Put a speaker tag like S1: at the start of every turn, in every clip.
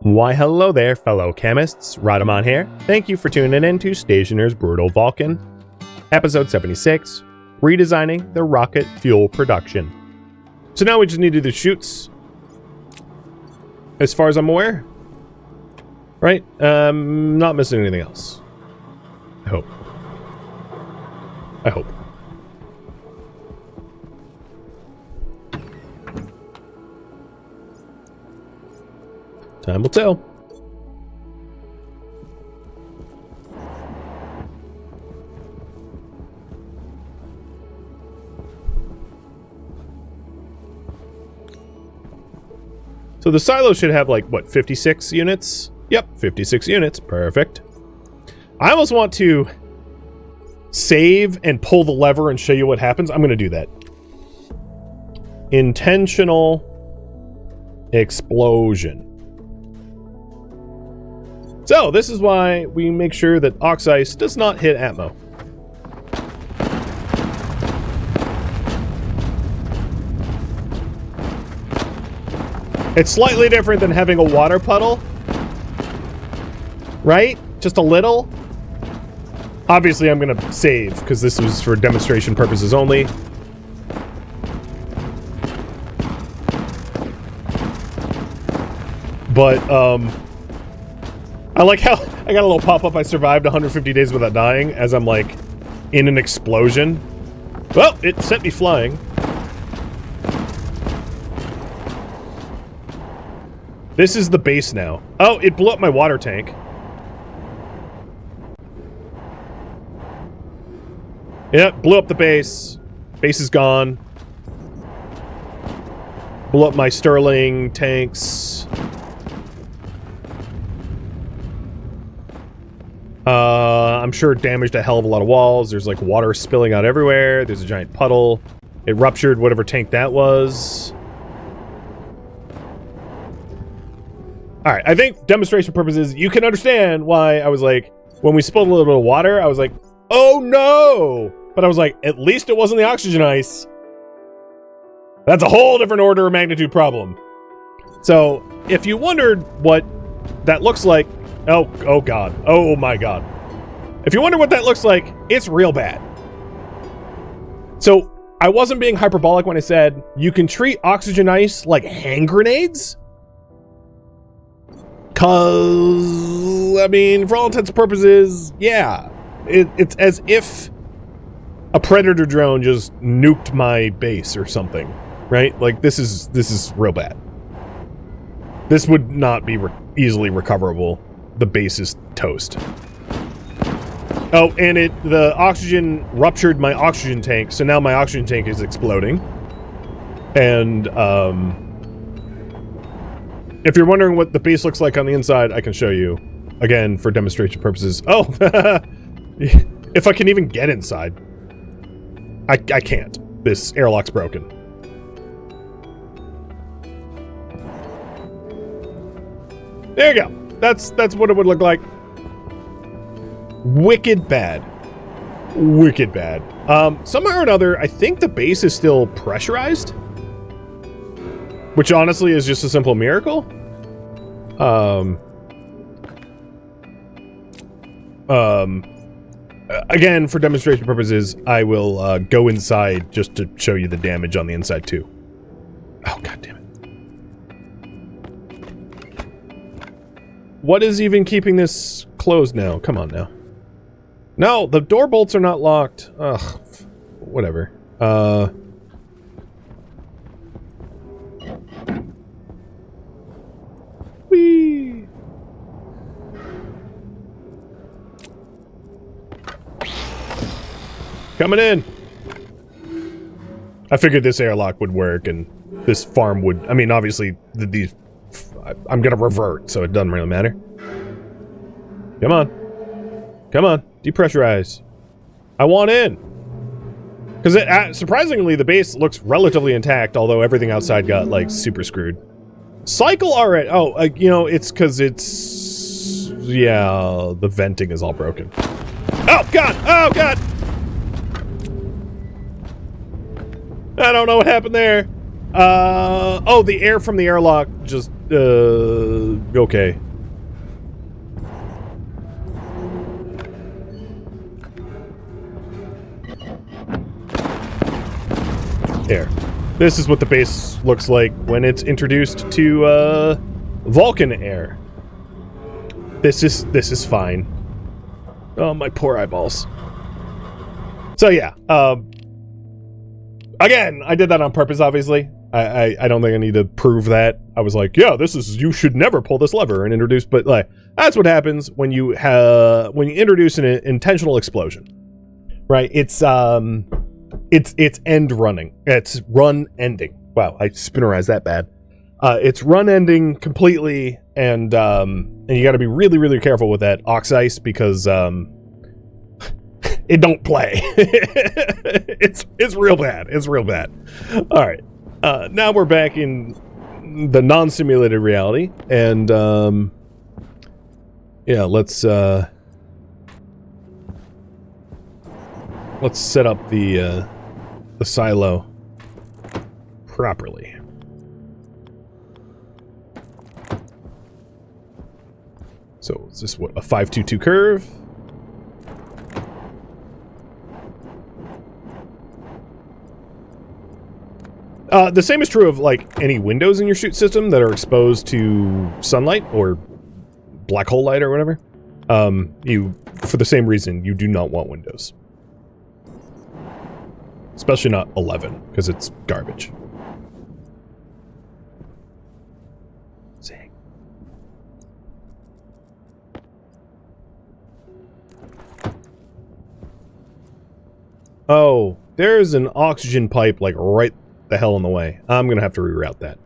S1: Why hello there, fellow chemists. Radamon here. Thank you for tuning in to Stationeers Brutal Vulcan, episode 76, Redesigning the Rocket Fuel Production. So now we just need to do the chutes, as far as I'm aware. Right? Not missing anything else. I hope. Time will tell. So the silo should have like, what, 56 units? Yep, 56 units. Perfect. I almost want to save and pull the lever and show you what happens. I'm going to do that. Intentional explosion. So this is why we make sure that oxice does not hit Atmo. It's slightly different than having a water puddle, right? Just a little. Obviously, I'm going to save because this was for demonstration purposes only. But, I like how I got a little pop-up. I survived 150 days without dying as I'm, like, in an explosion. Well, it sent me flying. This is the base now. Oh, it blew up my water tank. Yep, blew up the base. Base is gone. Blew up my Sterling tanks. I'm sure it damaged a hell of a lot of walls. There's like water spilling out everywhere. There's a giant puddle. It ruptured whatever tank that was. Alright, I think demonstration purposes, you can understand why I was like, when we spilled a little bit of water, I was like, oh no! But I was like, at least it wasn't the oxygen ice. That's a whole different order of magnitude problem. So, if you wondered what that looks like, oh god, oh my god. If you wonder what that looks like, it's real bad. So, I wasn't being hyperbolic when I said, you can treat oxygen ice like hand grenades? Cause, I mean, for all intents and purposes, yeah. It's as if a Predator drone just nuked my base or something, right? Like, this is real bad. This would not be easily recoverable. The base is toast. Oh, and the oxygen ruptured my oxygen tank, so now my oxygen tank is exploding. And, if you're wondering what the base looks like on the inside, I can show you. Again, for demonstration purposes. Oh! If I can even get inside. I can't. This airlock's broken. There you go. That's what it would look like. Wicked bad. Wicked bad. Somehow or another, I think the base is still pressurized. Which honestly is just a simple miracle. Again, for demonstration purposes, I will go inside just to show you the damage on the inside too. Oh, god damn it. What is even keeping this closed now? Come on now. No, the door bolts are not locked. Ugh, whatever. Whee! Coming in! I figured this airlock would work and this farm would... I mean, obviously, these... I'm gonna revert, so it doesn't really matter. Come on. Come on. Depressurize. I want in. Because surprisingly, the base looks relatively intact, although everything outside got, like, super screwed. Cycle already. Oh, you know, it's because it's... Yeah, the venting is all broken. Oh, God! Oh, God! I don't know what happened there. Oh, the air from the airlock just Okay. There. This is what the base looks like when it's introduced to Vulcan air. This is fine. Oh, my poor eyeballs. So yeah, again, I did that on purpose, obviously. I don't think I need to prove that. I was like, yeah, you should never pull this lever and introduce, but like, that's what happens when you introduce an intentional explosion, right? It's end running. It's run ending. Wow, I spinnerized that bad. It's run ending completely, and you got to be really, really careful with that ox-ice because it don't play. it's real bad. It's real bad. All right, now we're back in the non-simulated reality, and yeah, let's set up the silo properly. So is this what, a 522 curve? The same is true of like any windows in your chute system that are exposed to sunlight or black hole light or whatever. For the same reason, you do not want windows. Especially not 11, because it's garbage. Zing. Oh, there's an oxygen pipe, like, right the hell in the way. I'm gonna have to reroute that.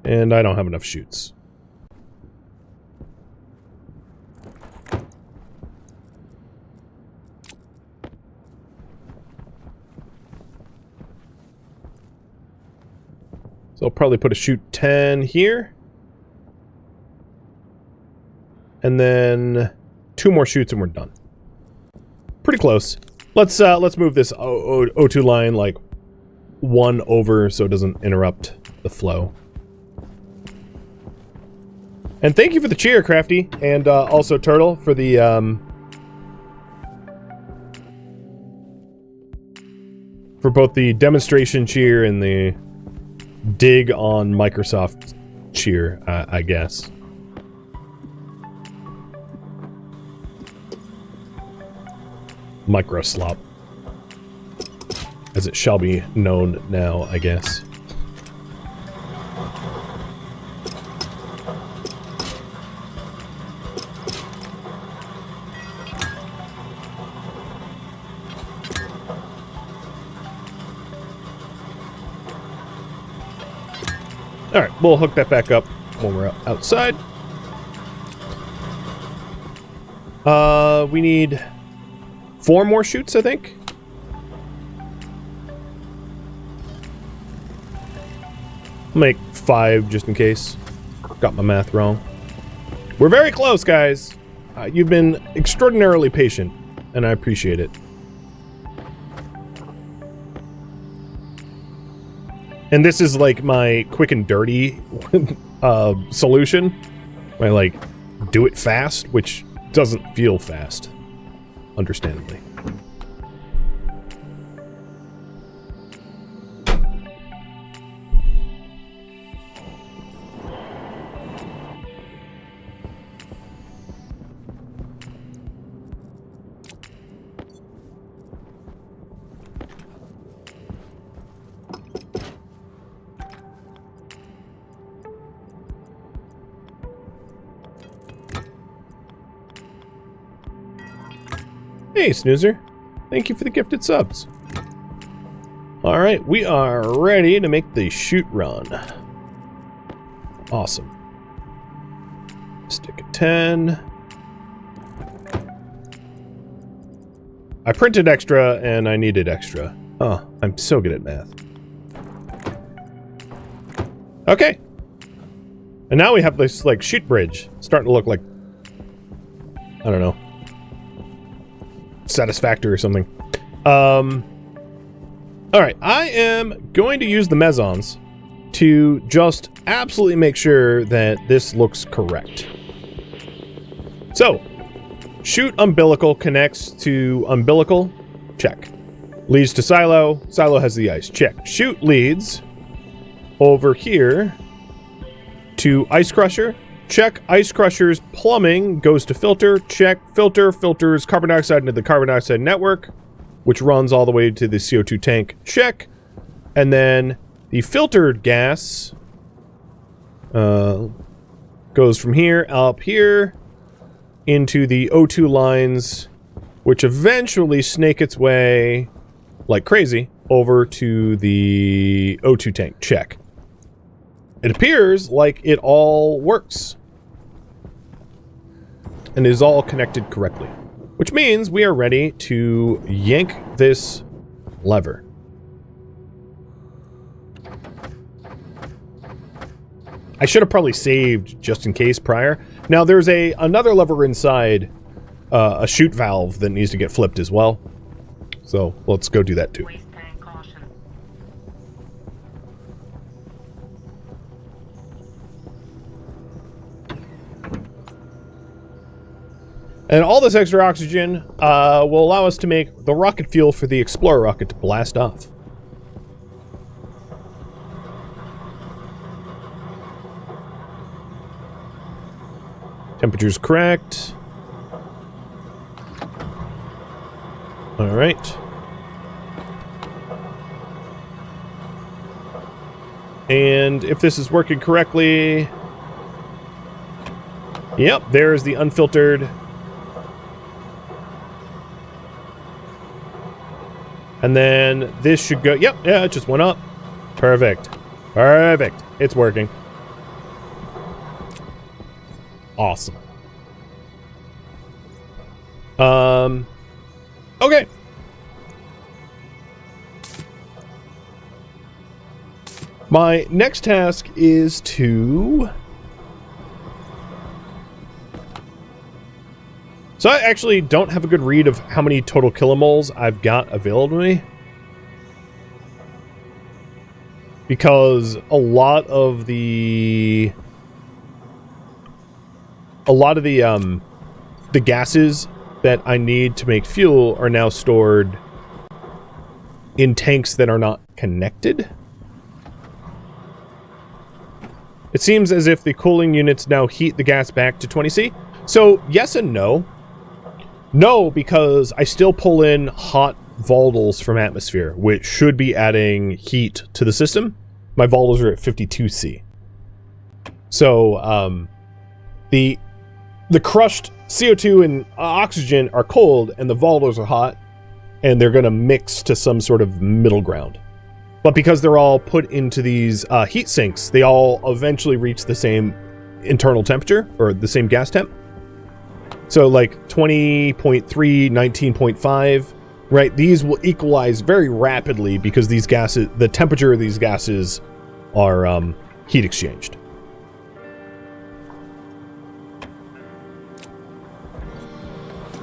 S1: And I don't have enough chutes. So I'll probably put a chute 10 here. And then 2 more chutes and we're done. Pretty close. Let's move this O2 line like 1 over so it doesn't interrupt the flow. And thank you for the cheer, Crafty, and also Turtle for the for both the demonstration cheer and the dig on Microsoft cheer, I guess. Microslop, as it shall be known now, I guess. Alright, we'll hook that back up when we're outside. We need 4 more chutes, I think. I'll make 5 just in case. Got my math wrong. We're very close, guys. You've been extraordinarily patient, and I appreciate it. And this is like my quick and dirty solution. I like do it fast, which doesn't feel fast, understandably. Hey, Snoozer. Thank you for the gifted subs. Alright, we are ready to make the chute run. Awesome. Stick a 10. I printed extra and I needed extra. Oh, I'm so good at math. Okay. And now we have this, like, chute bridge. Starting to look like I don't know, satisfactory or something. All right, I am going to use the mesons to just absolutely make sure that this looks correct. So, shoot umbilical connects to umbilical, check. Leads to silo, silo has the ice, check. Shoot leads over here to ice crusher, check. Ice crusher's plumbing goes to filter, check. Filter filters carbon dioxide into the carbon dioxide network, which runs all the way to the CO2 tank, check. And then the filtered gas goes from here, up here, into the O2 lines, which eventually snake its way, like crazy, over to the O2 tank, check. It appears like it all works and is all connected correctly, which means we are ready to yank this lever. I should have probably saved just in case prior. Now there's another lever inside a chute valve that needs to get flipped as well. So let's go do that too. And all this extra oxygen will allow us to make the rocket fuel for the Explorer rocket to blast off. Temperature's correct. All right. And if this is working correctly... Yep, there's the unfiltered. And then this should go... Yep, yeah, it just went up. Perfect. Perfect. It's working. Awesome. Okay. My next task is to... So I actually don't have a good read of how many total kilomoles I've got available to me. Because a lot of the gases that I need to make fuel are now stored in tanks that are not connected. It seems as if the cooling units now heat the gas back to 20C. So yes and no. No, because I still pull in hot volatils from atmosphere, which should be adding heat to the system. My volatils are at 52C. So the crushed CO2 and oxygen are cold, and the volatiles are hot, and they're going to mix to some sort of middle ground. But because they're all put into these heat sinks, they all eventually reach the same internal temperature, or the same gas temp. So like 20.3, 19.5, right? These will equalize very rapidly because these gases, the temperature of these gases are heat exchanged.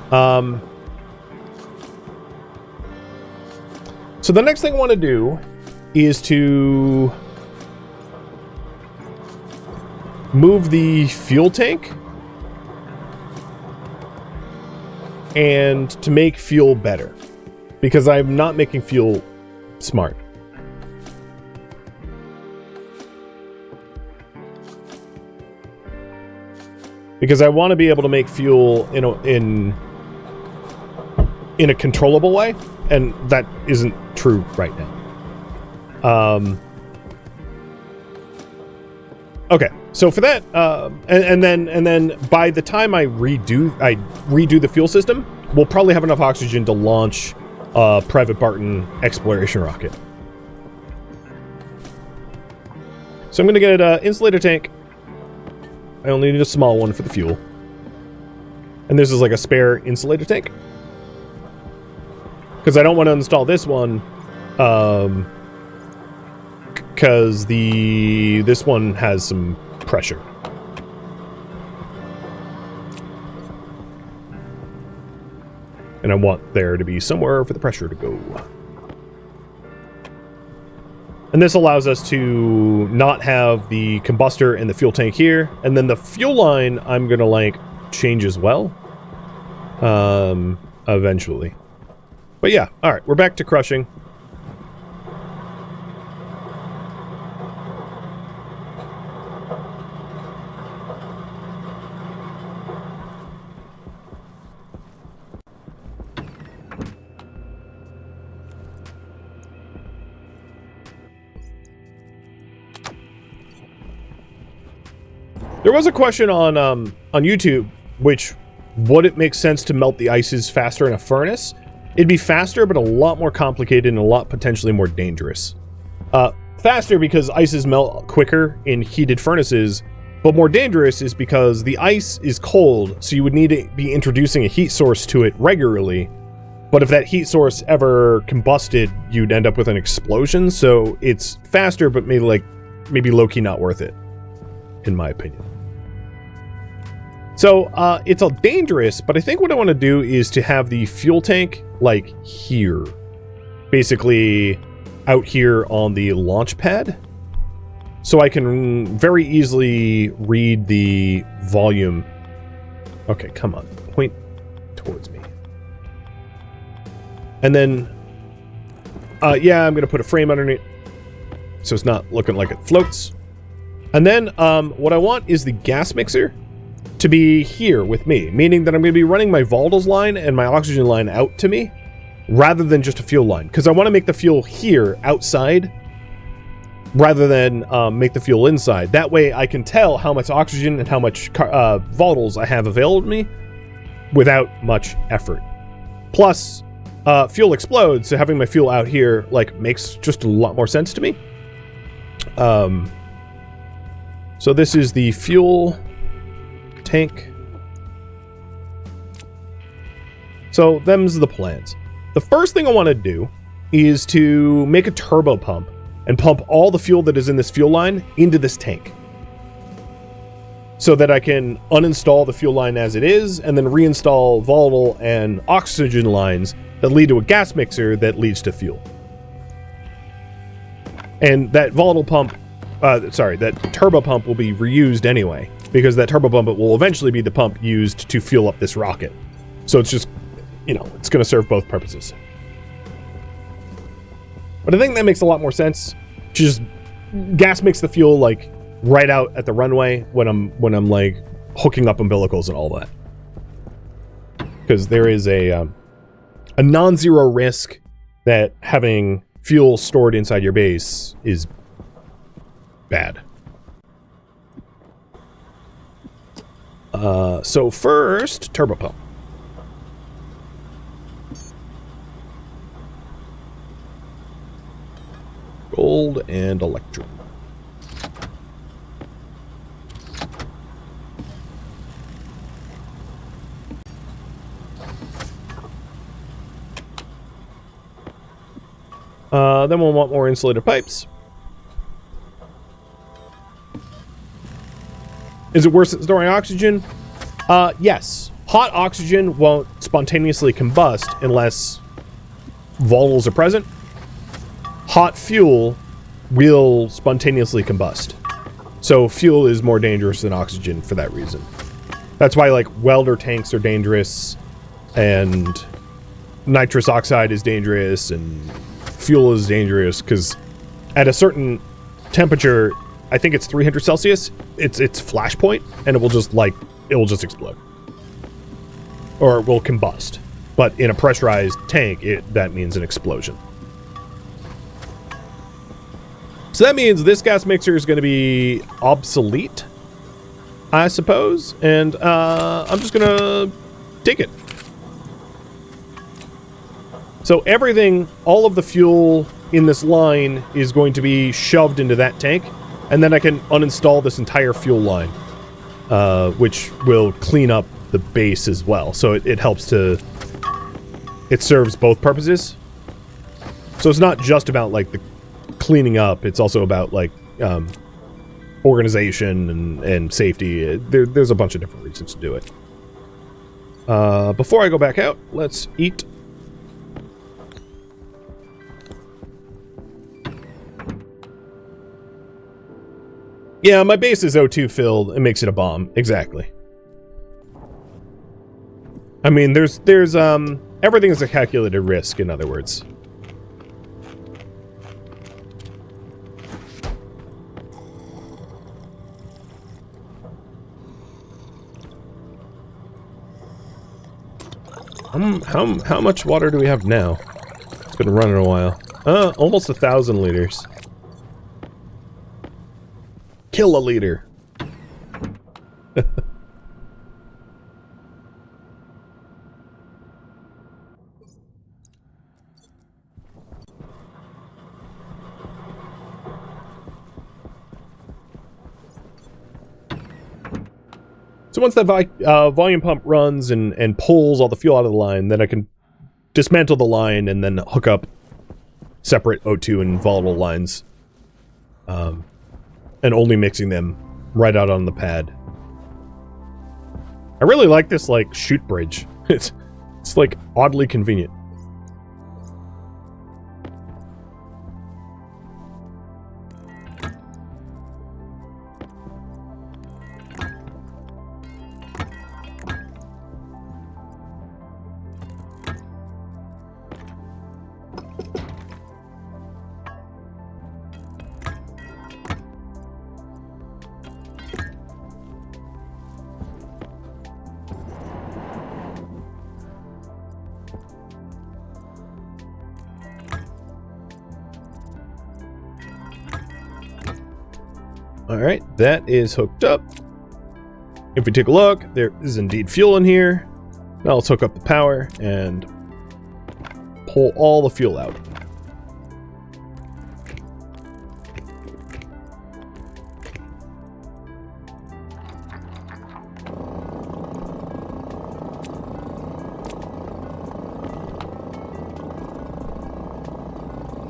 S1: So the next thing I want to do is to move the fuel tank and to make fuel better, because I'm not making fuel smart. Because I want to be able to make fuel in a controllable way, and that isn't true right now. Okay, so for that, and then by the time I redo the fuel system, we'll probably have enough oxygen to launch a Private Barton exploration rocket. So I'm gonna get an insulator tank. I only need a small one for the fuel, and this is like a spare insulator tank because I don't want to install this one. Because this one has some pressure. And I want there to be somewhere for the pressure to go. And this allows us to not have the combustor and the fuel tank here. And then the fuel line, I'm going to, like, change as well. Eventually. But yeah, alright, we're back to crushing. There was a question on YouTube, which would it make sense to melt the ices faster in a furnace? It'd be faster, but a lot more complicated and a lot potentially more dangerous. Faster because ices melt quicker in heated furnaces, but more dangerous is because the ice is cold, so you would need to be introducing a heat source to it regularly. But if that heat source ever combusted, you'd end up with an explosion, so it's faster, but maybe low-key not worth it, in my opinion. So, it's all dangerous, but I think what I want to do is to have the fuel tank, like, here. Basically, out here on the launch pad. So I can very easily read the volume. Okay, come on. Point towards me. And then, yeah, I'm going to put a frame underneath, so it's not looking like it floats. And then, what I want is the gas mixer to be here with me, meaning that I'm going to be running my volatiles line and my oxygen line out to me, rather than just a fuel line, because I want to make the fuel here, outside, rather than make the fuel inside. That way I can tell how much oxygen and how much volatiles I have available to me, without much effort. Plus, fuel explodes, so having my fuel out here, like, makes just a lot more sense to me. So this is the fuel tank. So them's the plans. The first thing I want to do is to make a turbo pump and pump all the fuel that is in this fuel line into this tank, so that I can uninstall the fuel line as it is and then reinstall volatile and oxygen lines that lead to a gas mixer that leads to fuel. And that volatile pump, that turbo pump will be reused anyway, because that turbo pump will eventually be the pump used to fuel up this rocket. So it's just, you know, it's going to serve both purposes. But I think that makes a lot more sense. Just gas mix the fuel, like, right out at the runway when I'm like hooking up umbilicals and all that. Because there is a non-zero risk that having fuel stored inside your base is bad. So first, turbo pump. Gold and electrum. Then we'll want more insulated pipes. Is it worse than storing oxygen? Yes. Hot oxygen won't spontaneously combust unless volatiles are present. Hot fuel will spontaneously combust. So fuel is more dangerous than oxygen for that reason. That's why, like, welder tanks are dangerous, and nitrous oxide is dangerous, and fuel is dangerous, because at a certain temperature, I think it's 300 Celsius, it's flash point, and it will just explode. Or it will combust. But in a pressurized tank, that means an explosion. So that means this gas mixer is going to be obsolete, I suppose, and I'm just going to take it. So everything, all of the fuel in this line is going to be shoved into that tank, and then I can uninstall this entire fuel line, which will clean up the base as well. So it helps to... It serves both purposes. So it's not just about, like, the cleaning up, it's also about, like, organization and safety. There's a bunch of different reasons to do it. Before I go back out, let's eat. Yeah, my base is O2 filled. It makes it a bomb. Exactly. I mean, there's everything is a calculated risk, in other words. How much water do we have now? It's been running a while. Almost 1,000 liters. Kill a liter. So once that volume pump runs and pulls all the fuel out of the line, then I can dismantle the line and then hook up separate O2 and volatile lines. And only mixing them right out on the pad. I really like this, like, chute bridge. It's like, oddly convenient. Alright, that is hooked up. If we take a look, there is indeed fuel in here. Now let's hook up the power and pull all the fuel out.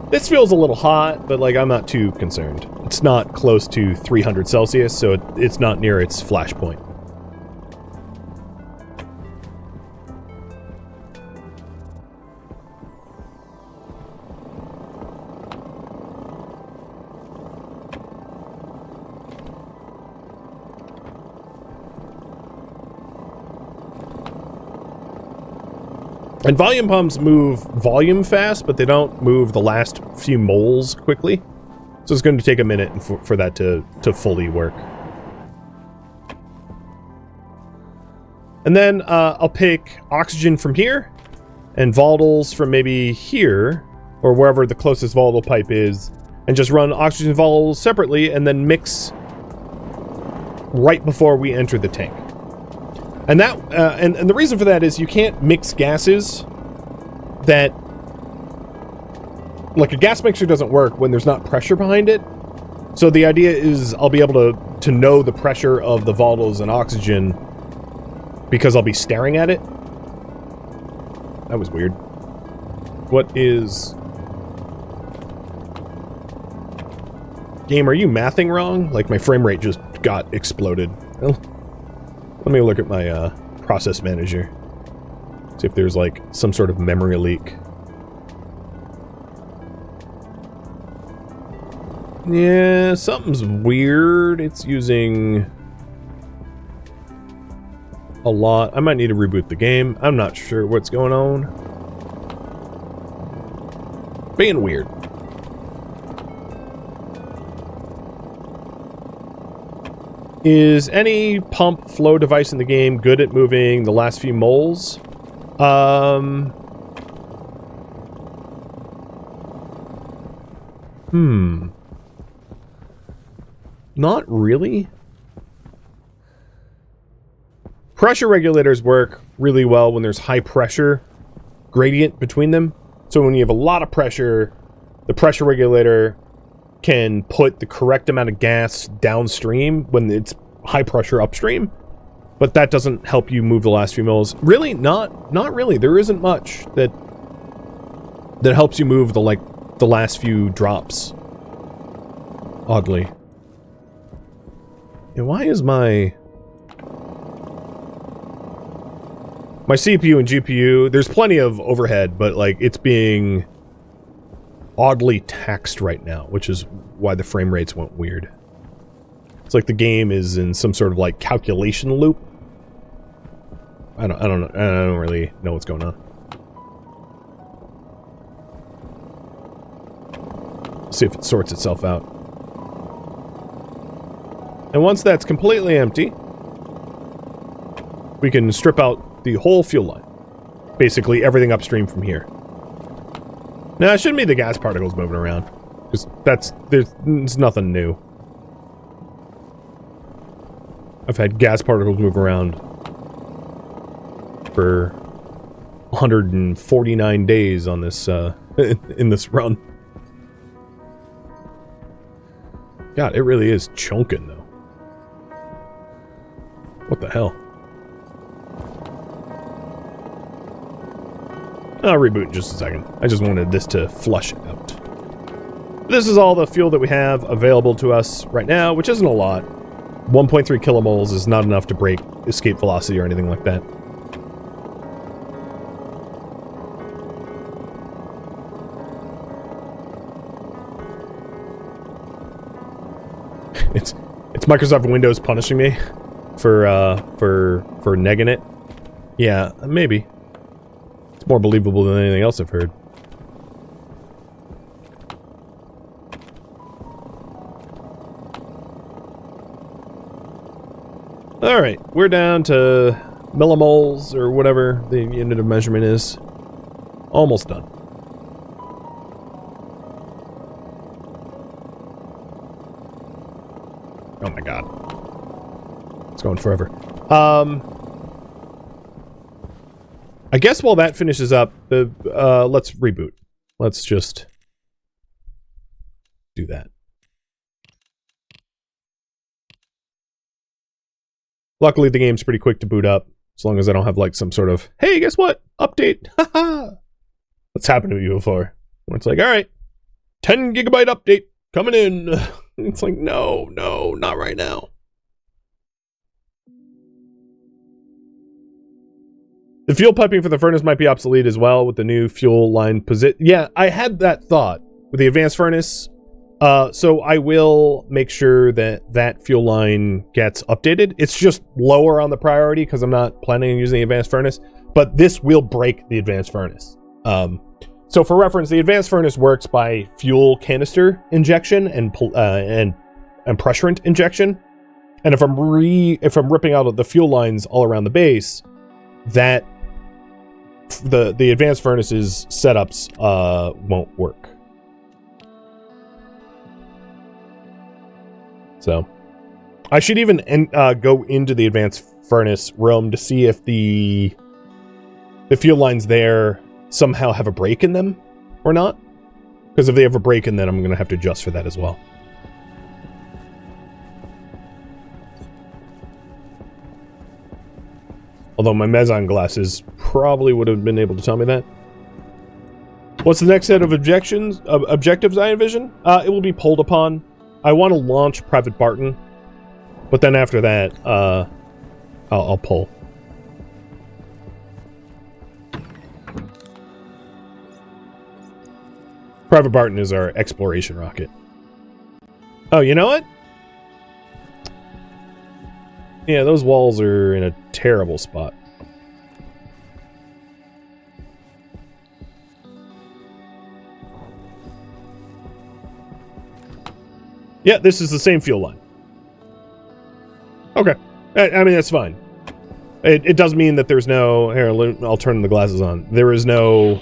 S1: This feels a little hot, but, like, I'm not too concerned. It's not close to 300 Celsius, so it's not near its flash point. And volume pumps move volume fast, but they don't move the last few moles quickly. So it's going to take a minute for that to fully work. And then I'll pick oxygen from here and volatiles from maybe here or wherever the closest volatile pipe is, and just run oxygen and volatiles separately and then mix right before we enter the tank. And that and the reason for that is you can't mix gases that, like, a gas mixer doesn't work when there's not pressure behind it. So the idea is I'll be able to know the pressure of the volatiles and oxygen because I'll be staring at it. That was weird. What is... Game, are you mathing wrong? Like, my frame rate just got exploded. Well, let me look at my process manager. See if there's, like, some sort of memory leak. Yeah, something's weird. It's using a lot. I might need to reboot the game. I'm not sure what's going on. Being weird. Is any pump flow device in the game good at moving the last few moles? Not really. Pressure regulators work really well when there's high pressure gradient between them. So when you have a lot of pressure, the pressure regulator can put the correct amount of gas downstream when it's high pressure upstream. But that doesn't help you move the last few moles. Really? Not really. There isn't much that helps you move the last few drops. Oddly. Yeah, why is my... My CPU and GPU, there's plenty of overhead, but like it's being oddly taxed right now, which is why the frame rates went weird. It's like the game is in some sort of like calculation loop. I don't really know what's going on. See if it sorts itself out. And once that's completely empty, we can strip out the whole fuel line. Basically everything upstream from here. Now, it shouldn't be the gas particles moving around, because there's nothing new. I've had gas particles move around for 149 days on this, in this run. God, it really is chunking, though. What the hell? I'll reboot in just a second. I just wanted this to flush out. This is all the fuel that we have available to us right now, which isn't a lot. 1.3 kilomoles is not enough to break escape velocity or anything like that. It's Microsoft Windows punishing me for negging it. Yeah, maybe. It's more believable than anything else I've heard. Alright, we're down to millimoles, or whatever the unit of measurement is. Almost done. Oh my god. It's going forever. I guess while that finishes up, let's reboot. Let's just do that. Luckily, the game's pretty quick to boot up, as long as I don't have, like, some sort of, hey, guess what? Update! Haha! That's happened to me before. Where it's like, alright, 10 gigabyte update coming in. It's like, no, not right now. The fuel piping for the furnace might be obsolete as well with the new fuel line position. Yeah, I had that thought with the advanced furnace. So I will make sure that that fuel line gets updated. It's just lower on the priority because I'm not planning on using the advanced furnace, but this will break the advanced furnace. So for reference, the advanced furnace works by fuel canister injection and pressurant injection. And if I'm ripping out the fuel lines all around the base, that the advanced furnace's setups won't work. So I should even go into the advanced furnace room to see if the fuel lines there somehow have a break in them or not. Because if they have a break in them, I'm going to have to adjust for that as well. Although my mezzanine glasses probably would have been able to tell me that. What's the next set of objectives I envision? It will be pulled upon. I want to launch Private Barton, but then after that, I'll pull. Private Barton is our exploration rocket. Oh, you know what? Yeah, those walls are in a terrible spot. Yeah, this is the same fuel line. Okay. I mean, that's fine. It does mean that there's no... Here, I'll turn the glasses on. There is no...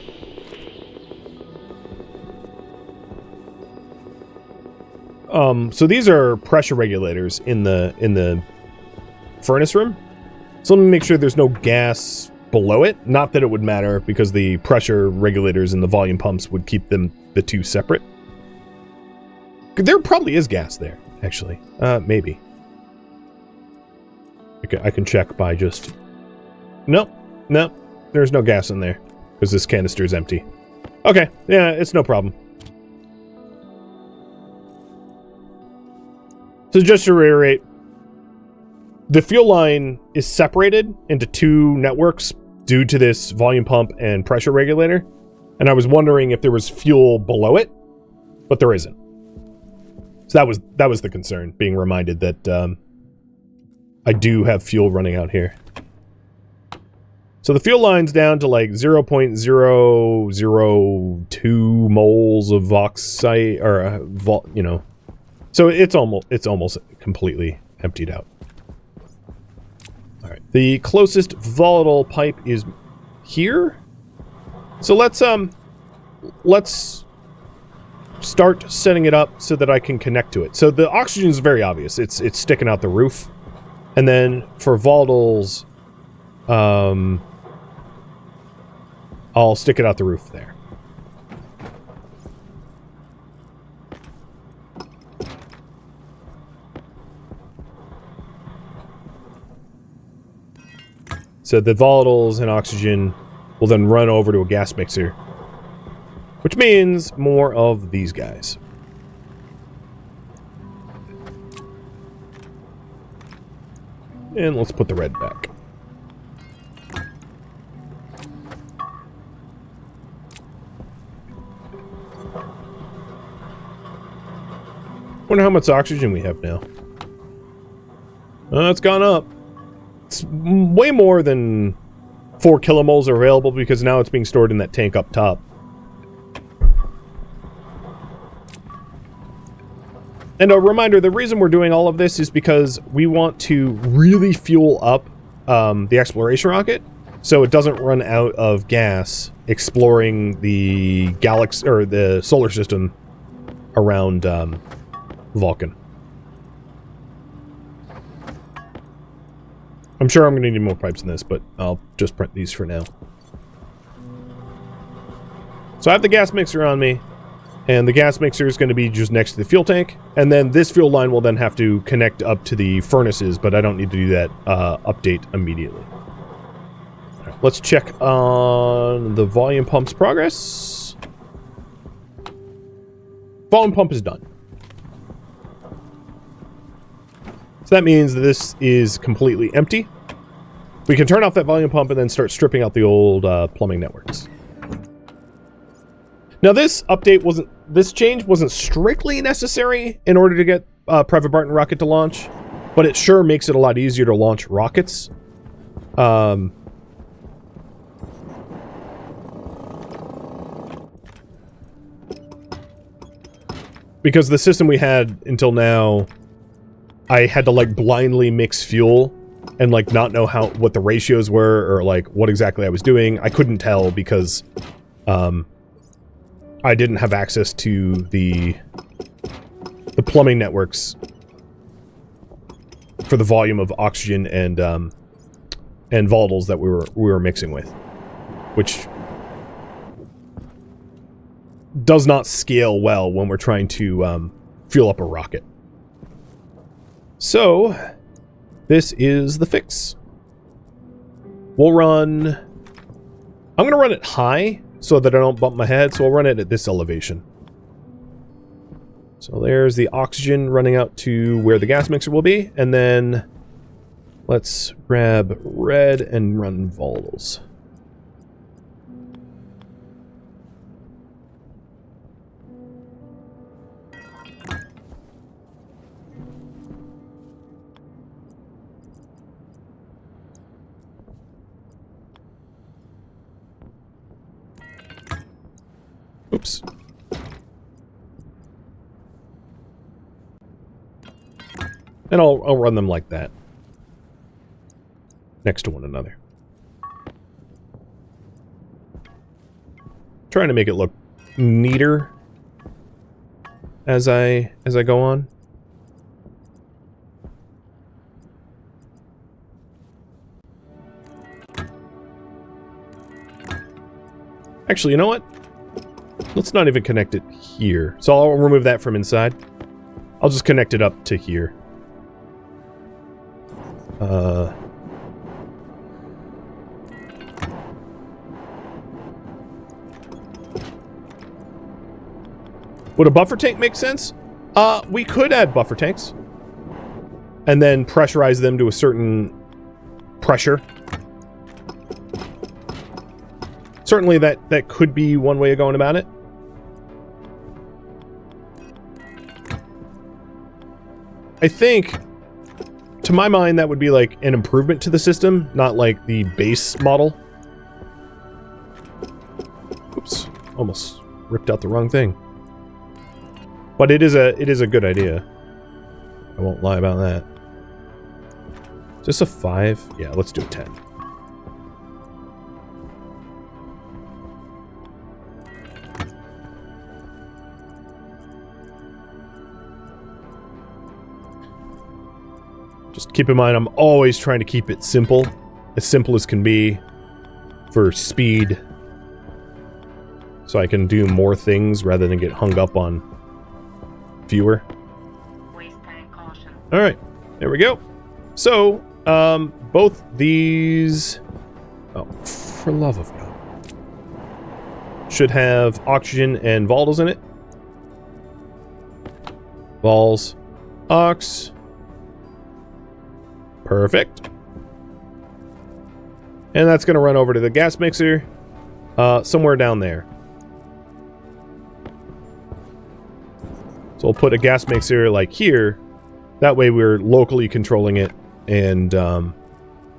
S1: So these are pressure regulators in the furnace room. So let me make sure there's no gas below it. Not that it would matter, because the pressure regulators and the volume pumps would keep the two separate. There probably is gas there, actually. Maybe. Okay, I can check by just... Nope. There's no gas in there, because this canister is empty. Okay, yeah, it's no problem. So just to reiterate, the fuel line is separated into two networks due to this volume pump and pressure regulator. And I was wondering if there was fuel below it, but there isn't. So that was the concern, being reminded that I do have fuel running out here. So the fuel line's down to like 0.002 moles of oxide, or you know. So it's almost completely emptied out. All right, the closest volatile pipe is here. So let's start setting it up so that I can connect to it. So the oxygen is very obvious. It's sticking out the roof. And then for volatiles, I'll stick it out the roof there. So the volatiles and oxygen will then run over to a gas mixer, which means more of these guys. And let's put the red back. Wonder how much oxygen we have now. It's gone up. It's way more than 4 kilomoles are available because now it's being stored in that tank up top. And a reminder, the reason we're doing all of this is because we want to really fuel up the exploration rocket so it doesn't run out of gas exploring the galaxy or the solar system around Vulcan. I'm sure I'm going to need more pipes in this, but I'll just print these for now. So I have the gas mixer on me, and the gas mixer is going to be just next to the fuel tank, and then this fuel line will then have to connect up to the furnaces, but I don't need to do that update immediately. All right, let's check on the volume pump's progress. Volume pump is done. So that means that this is completely empty. We can turn off that volume pump and then start stripping out the old plumbing networks. Now this change wasn't strictly necessary in order to get Private Barton rocket to launch, but it sure makes it a lot easier to launch rockets. Because the system we had until now, I had to like blindly mix fuel and like not know what the ratios were or like what exactly I was doing. I couldn't tell because I didn't have access to the plumbing networks for the volume of oxygen and volatiles that we were mixing with, which does not scale well when we're trying to fuel up a rocket. So, this is the fix. We'll run... I'm going to run it high so that I don't bump my head, so I'll run it at this elevation. So there's the oxygen running out to where the gas mixer will be, and then let's grab red and run volatiles. Oops. And I'll run them like that. Next to one another. Trying to make it look neater as I go on. Actually, you know what? Let's not even connect it here. So I'll remove that from inside. I'll just connect it up to here. Would a buffer tank make sense? We could add buffer tanks. And then pressurize them to a certain pressure. certainly that could be one way of going about it. I think, to my mind, that would be like an improvement to the system, not like the base model. Oops, almost ripped out the wrong thing. But it is a good idea. I won't lie about that. Is this a 5? Yeah, let's do a 10. Just keep in mind, I'm always trying to keep it simple as can be, for speed, so I can do more things rather than get hung up on fewer. All right, there we go. So, both these, oh, for love of God, should have oxygen and volatils in it. Vols, ox. Perfect. And that's going to run over to the gas mixer, somewhere down there. So we'll put a gas mixer like here. That way we're locally controlling it, and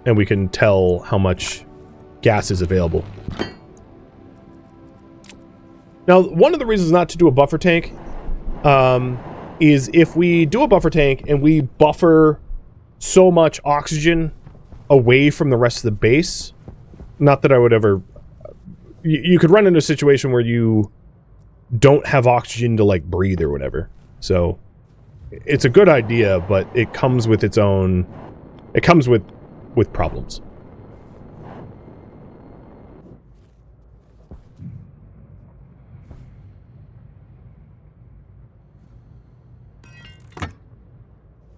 S1: we can tell how much gas is available. Now, one of the reasons not to do a buffer tank is if we do a buffer tank and we buffer so much oxygen away from the rest of the base, not that I would ever... You could run into a situation where you don't have oxygen to, like, breathe or whatever. So, it's a good idea, but it comes with its own... It comes with problems.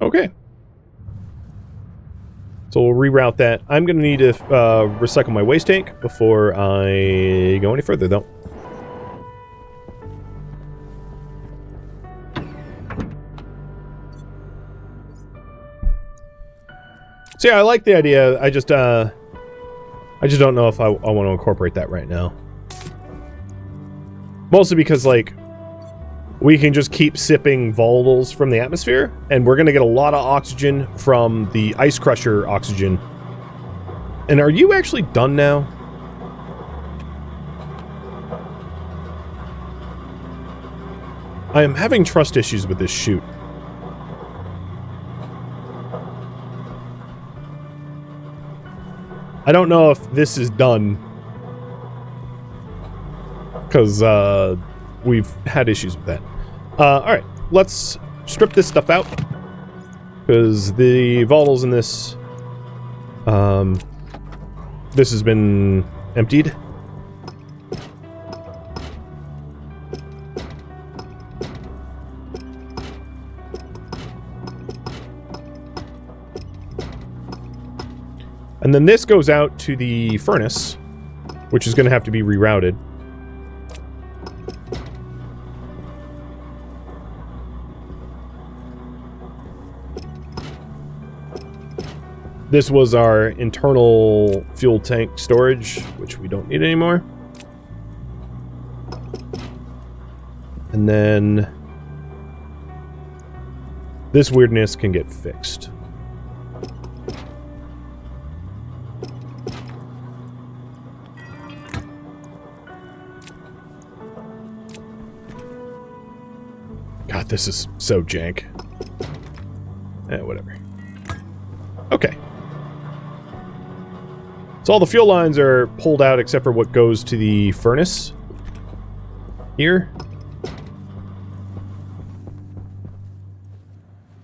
S1: Okay. So we'll reroute that. I'm going to need to recycle my waste tank before I go any further, though. So yeah, I like the idea. I just don't know if I want to incorporate that right now. Mostly because, like, we can just keep sipping volatiles from the atmosphere, and we're going to get a lot of oxygen from the ice crusher oxygen. And are you actually done now? I am having trust issues with this chute. I don't know if this is done, because we've had issues with that. Alright, let's strip this stuff out, because the volatiles in this, this has been emptied. And then this goes out to the furnace, which is going to have to be rerouted. This was our internal fuel tank storage, which we don't need anymore. And then this weirdness can get fixed. God, this is so jank. Whatever. Okay. So all the fuel lines are pulled out except for what goes to the furnace here.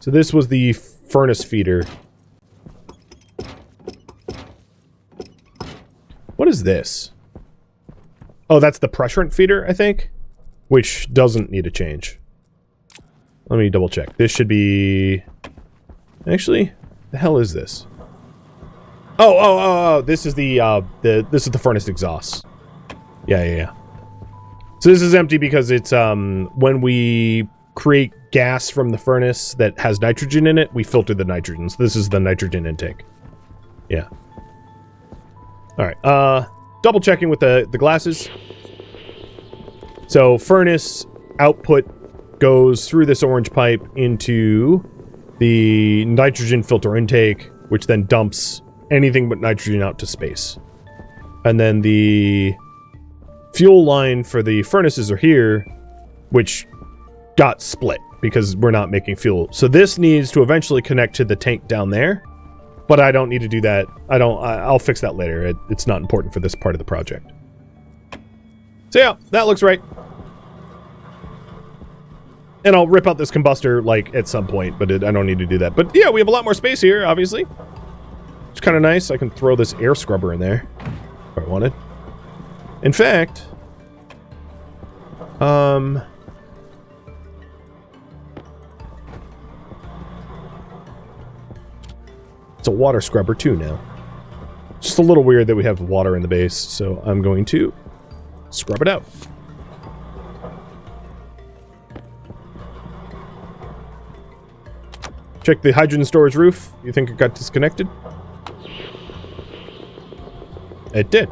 S1: So this was the furnace feeder. What is this? Oh, that's the pressurant feeder, I think, which doesn't need a change. Let me double check. This should be... Actually, the hell is this? Oh, this is the this is the furnace exhaust. Yeah. So this is empty because it's when we create gas from the furnace that has nitrogen in it, we filter the nitrogen. So this is the nitrogen intake. Yeah. All right. double checking with the glasses. So furnace output goes through this orange pipe into the nitrogen filter intake, which then dumps anything but nitrogen out to space. And then the fuel line for the furnaces are here, which got split because we're not making fuel. So this needs to eventually connect to the tank down there, but I don't need to do that. I'll fix that later. It's not important for this part of the project. So yeah, that looks right. And I'll rip out this combustor, like, at some point, but I don't need to do that. But yeah, we have a lot more space here, obviously. It's kind of nice. I can throw this air scrubber in there if I wanted. In fact, it's a water scrubber too now. Just a little weird that we have water in the base, so I'm going to scrub it out. Check the hydrogen storage roof. You think it got disconnected? It did.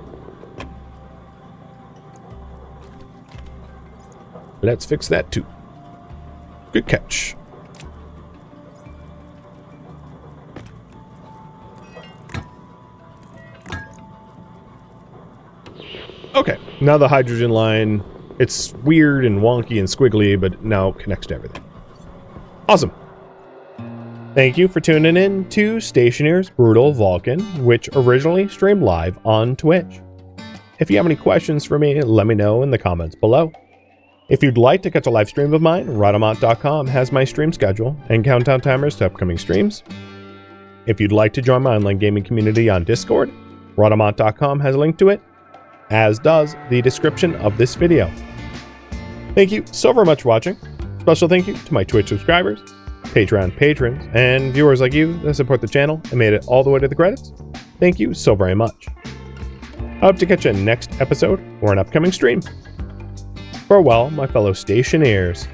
S1: Let's fix that too. Good catch. Okay, now the hydrogen line, it's weird and wonky and squiggly, but now it connects to everything. Awesome. Thank you for tuning in to Stationeers Brutal Vulcan, which originally streamed live on Twitch. If you have any questions for me, let me know in the comments below. If you'd like to catch a live stream of mine, Radamat.com has my stream schedule and countdown timers to upcoming streams. If you'd like to join my online gaming community on Discord, Radamat.com has a link to it, as does the description of this video. Thank you so very much for watching. Special thank you to my Twitch subscribers, Patreon patrons, and viewers like you that support the channel and made it all the way to the credits. Thank you so very much. I hope to catch you in the next episode or an upcoming stream. Farewell, my fellow Stationeers.